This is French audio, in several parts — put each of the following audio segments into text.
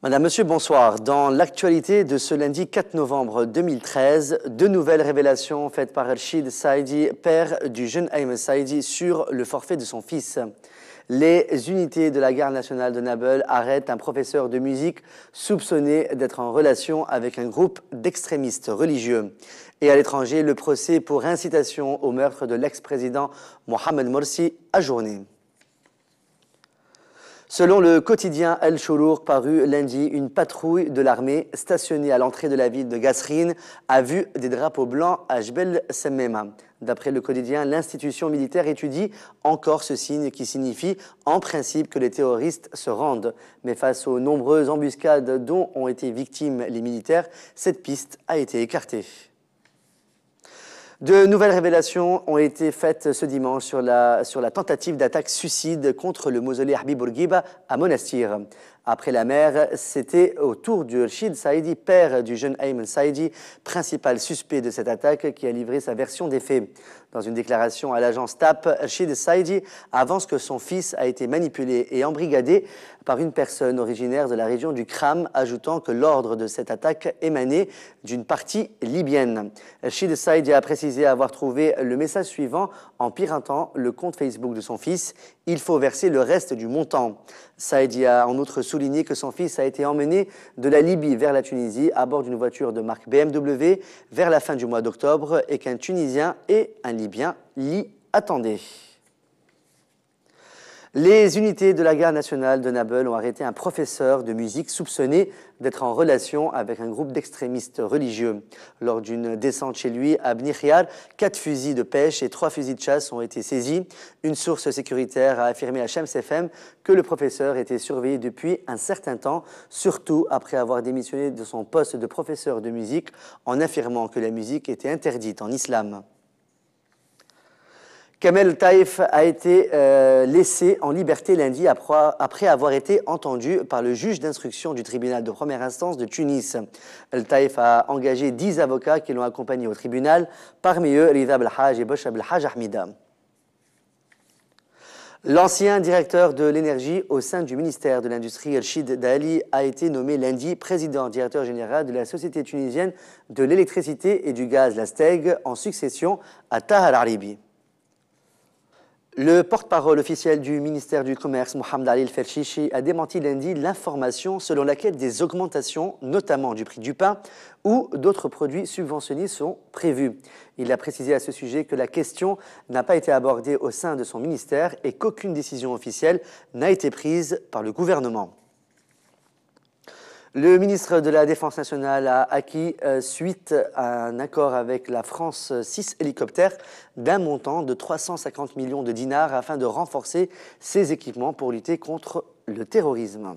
Madame, Monsieur, bonsoir. Dans l'actualité de ce lundi 4 novembre 2013, deux nouvelles révélations faites par Rachid Saidi, père du jeune Ayman Saidi, sur le forfait de son fils. Les unités de la garde nationale de Nabeul arrêtent un professeur de musique soupçonné d'être en relation avec un groupe d'extrémistes religieux. Et à l'étranger, le procès pour incitation au meurtre de l'ex-président Mohamed Morsi ajourné. Selon le quotidien El Choulour paru lundi, une patrouille de l'armée stationnée à l'entrée de la ville de Gasserine a vu des drapeaux blancs à Jbel Semmema. D'après le quotidien, l'institution militaire étudie encore ce signe qui signifie en principe que les terroristes se rendent. Mais face aux nombreuses embuscades dont ont été victimes les militaires, cette piste a été écartée. De nouvelles révélations ont été faites ce dimanche sur la tentative d'attaque suicide contre le mausolée Habib Bourguiba à Monastir. Après la mère, c'était au tour du Rachid Saidi, père du jeune Ayman Saidi, principal suspect de cette attaque, qui a livré sa version des faits. Dans une déclaration à l'agence TAP, Rachid Saidi avance que son fils a été manipulé et embrigadé par une personne originaire de la région du Kram, ajoutant que l'ordre de cette attaque émanait d'une partie libyenne. Rachid Saidi a précisé avoir trouvé le message suivant en piratant le compte Facebook de son fils. Il faut verser le reste du montant. Saidi a en outre souligné que son fils a été emmené de la Libye vers la Tunisie à bord d'une voiture de marque BMW vers la fin du mois d'octobre et qu'un Tunisien et un Libyen l'y attendaient. Les unités de la garde nationale de Nabeul ont arrêté un professeur de musique soupçonné d'être en relation avec un groupe d'extrémistes religieux. Lors d'une descente chez lui à Bni Khiar, 4 fusils de pêche et 3 fusils de chasse ont été saisis. Une source sécuritaire a affirmé à Shams FM que le professeur était surveillé depuis un certain temps, surtout après avoir démissionné de son poste de professeur de musique en affirmant que la musique était interdite en islam. Kamel Taïf a été laissé en liberté lundi après avoir été entendu par le juge d'instruction du tribunal de première instance de Tunis. El Taïf a engagé 10 avocats qui l'ont accompagné au tribunal, parmi eux Rida Belhaj et Bosh Belhaj Ahmida. L'ancien directeur de l'énergie au sein du ministère de l'Industrie, Rachid Dali, a été nommé lundi président-directeur général de la Société tunisienne de l'électricité et du gaz, la STEG, en succession à Taha Al-Aribi. Le porte-parole officiel du ministère du Commerce, Mohamed Ali El-Ferchichi, a démenti lundi l'information selon laquelle des augmentations, notamment du prix du pain ou d'autres produits subventionnés, sont prévues. Il a précisé à ce sujet que la question n'a pas été abordée au sein de son ministère et qu'aucune décision officielle n'a été prise par le gouvernement. Le ministre de la Défense nationale a acquis, suite à un accord avec la France, 6 hélicoptères d'un montant de 350 millions de dinars afin de renforcer ses équipements pour lutter contre le terrorisme.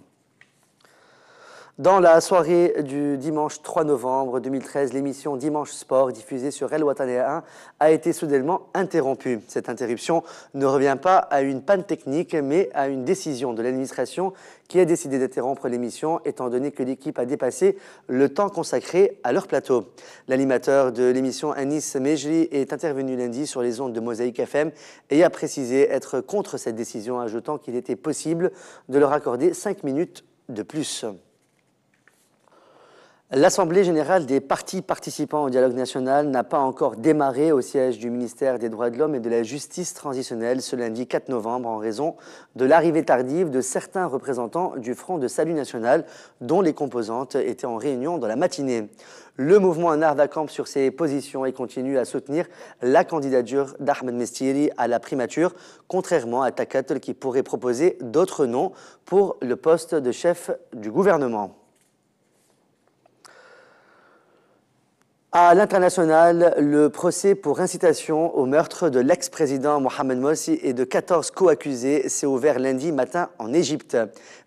Dans la soirée du dimanche 3 novembre 2013, l'émission Dimanche Sport, diffusée sur El Wataniya 1, a été soudainement interrompue. Cette interruption ne revient pas à une panne technique, mais à une décision de l'administration qui a décidé d'interrompre l'émission, étant donné que l'équipe a dépassé le temps consacré à leur plateau. L'animateur de l'émission, Anis Mejri, est intervenu lundi sur les ondes de Mosaïque FM et a précisé être contre cette décision, ajoutant qu'il était possible de leur accorder 5 minutes de plus. L'Assemblée générale des partis participants au dialogue national n'a pas encore démarré au siège du ministère des Droits de l'Homme et de la Justice transitionnelle ce lundi 4 novembre en raison de l'arrivée tardive de certains représentants du Front de Salut National dont les composantes étaient en réunion dans la matinée. Le mouvement Ennahda campe sur ses positions et continue à soutenir la candidature d'Ahmed Mestiri à la primature, contrairement à Takatel qui pourrait proposer d'autres noms pour le poste de chef du gouvernement. À l'international, le procès pour incitation au meurtre de l'ex-président Mohamed Morsi et de 14 co-accusés s'est ouvert lundi matin en Égypte.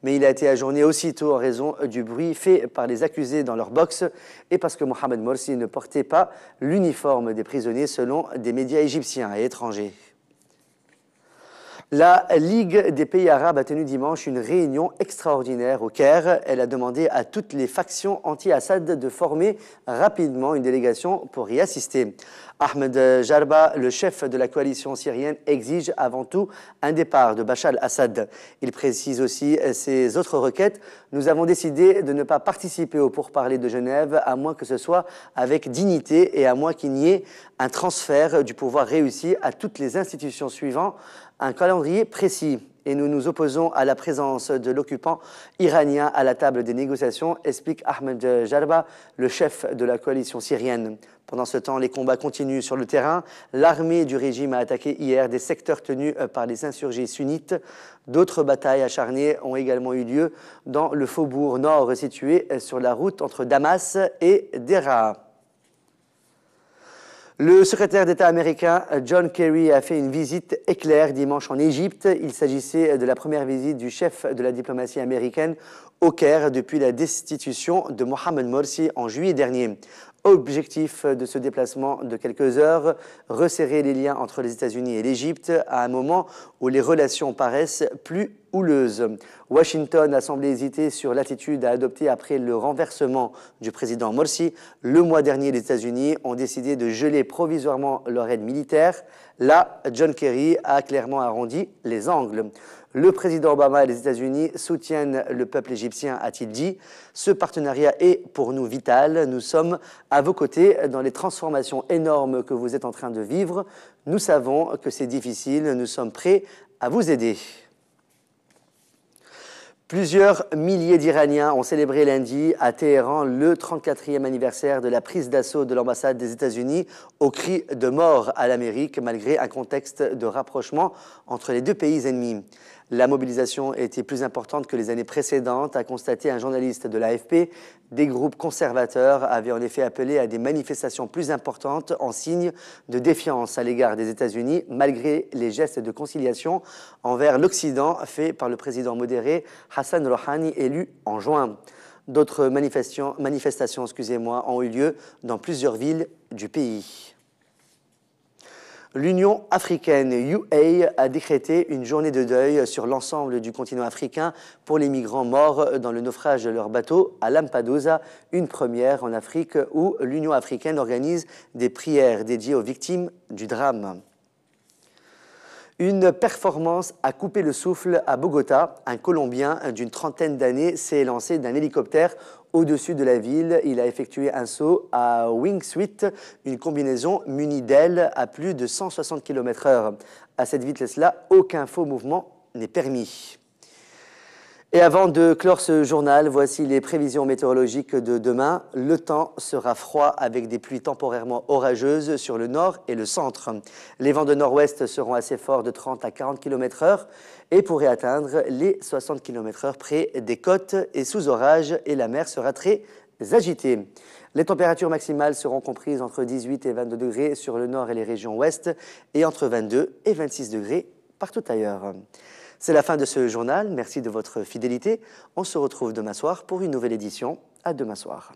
Mais il a été ajourné aussitôt en raison du bruit fait par les accusés dans leur box et parce que Mohamed Morsi ne portait pas l'uniforme des prisonniers selon des médias égyptiens et étrangers. La Ligue des pays arabes a tenu dimanche une réunion extraordinaire au Caire. Elle a demandé à toutes les factions anti-Assad de former rapidement une délégation pour y assister. Ahmed Jarba, le chef de la coalition syrienne, exige avant tout un départ de Bachar al-Assad. Il précise aussi ses autres requêtes. Nous avons décidé de ne pas participer aux pourparlers de Genève, à moins que ce soit avec dignité et à moins qu'il n'y ait un transfert du pouvoir réussi à toutes les institutions suivantes, un calendrier précis. Et nous nous opposons à la présence de l'occupant iranien à la table des négociations, explique Ahmed Jarba, le chef de la coalition syrienne. Pendant ce temps, les combats continuent sur le terrain. L'armée du régime a attaqué hier des secteurs tenus par les insurgés sunnites. D'autres batailles acharnées ont également eu lieu dans le faubourg nord situé sur la route entre Damas et Deraa. Le secrétaire d'État américain John Kerry a fait une visite éclair dimanche en Égypte. Il s'agissait de la première visite du chef de la diplomatie américaine au Caire depuis la destitution de Mohamed Morsi en juillet dernier. Objectif de ce déplacement de quelques heures, resserrer les liens entre les États-Unis et l'Égypte à un moment où les relations paraissent plus houleuses. Washington a semblé hésiter sur l'attitude à adopter après le renversement du président Morsi. Le mois dernier, les États-Unis ont décidé de geler provisoirement leur aide militaire. Là, John Kerry a clairement arrondi les angles. Le président Obama et les États-Unis soutiennent le peuple égyptien, a-t-il dit. Ce partenariat est pour nous vital. Nous sommes à vos côtés dans les transformations énormes que vous êtes en train de vivre. Nous savons que c'est difficile. Nous sommes prêts à vous aider. Plusieurs milliers d'Iraniens ont célébré lundi à Téhéran le 34e anniversaire de la prise d'assaut de l'ambassade des États-Unis au cri de mort à l'Amérique, malgré un contexte de rapprochement entre les deux pays ennemis. La mobilisation était plus importante que les années précédentes, a constaté un journaliste de l'AFP. Des groupes conservateurs avaient en effet appelé à des manifestations plus importantes en signe de défiance à l'égard des États-Unis, malgré les gestes de conciliation envers l'Occident faits par le président modéré Hassan Rouhani, élu en juin. D'autres manifestations ont eu lieu dans plusieurs villes du pays. L'Union africaine, UA, a décrété une journée de deuil sur l'ensemble du continent africain pour les migrants morts dans le naufrage de leur bateau à Lampedusa, une première en Afrique où l'Union africaine organise des prières dédiées aux victimes du drame. Une performance a coupé le souffle à Bogota. Un Colombien d'une trentaine d'années s'est lancé d'un hélicoptère au-dessus de la ville. Il a effectué un saut à wingsuit, une combinaison munie d'ailes à plus de 160 km/h. À cette vitesse-là, aucun faux mouvement n'est permis. Et avant de clore ce journal, voici les prévisions météorologiques de demain. Le temps sera froid avec des pluies temporairement orageuses sur le nord et le centre. Les vents de nord-ouest seront assez forts de 30 à 40 km/h et pourraient atteindre les 60 km/h près des côtes et sous orage, et la mer sera très agitée. Les températures maximales seront comprises entre 18 et 22 degrés sur le nord et les régions ouest et entre 22 et 26 degrés partout ailleurs. C'est la fin de ce journal. Merci de votre fidélité. On se retrouve demain soir pour une nouvelle édition. À demain soir.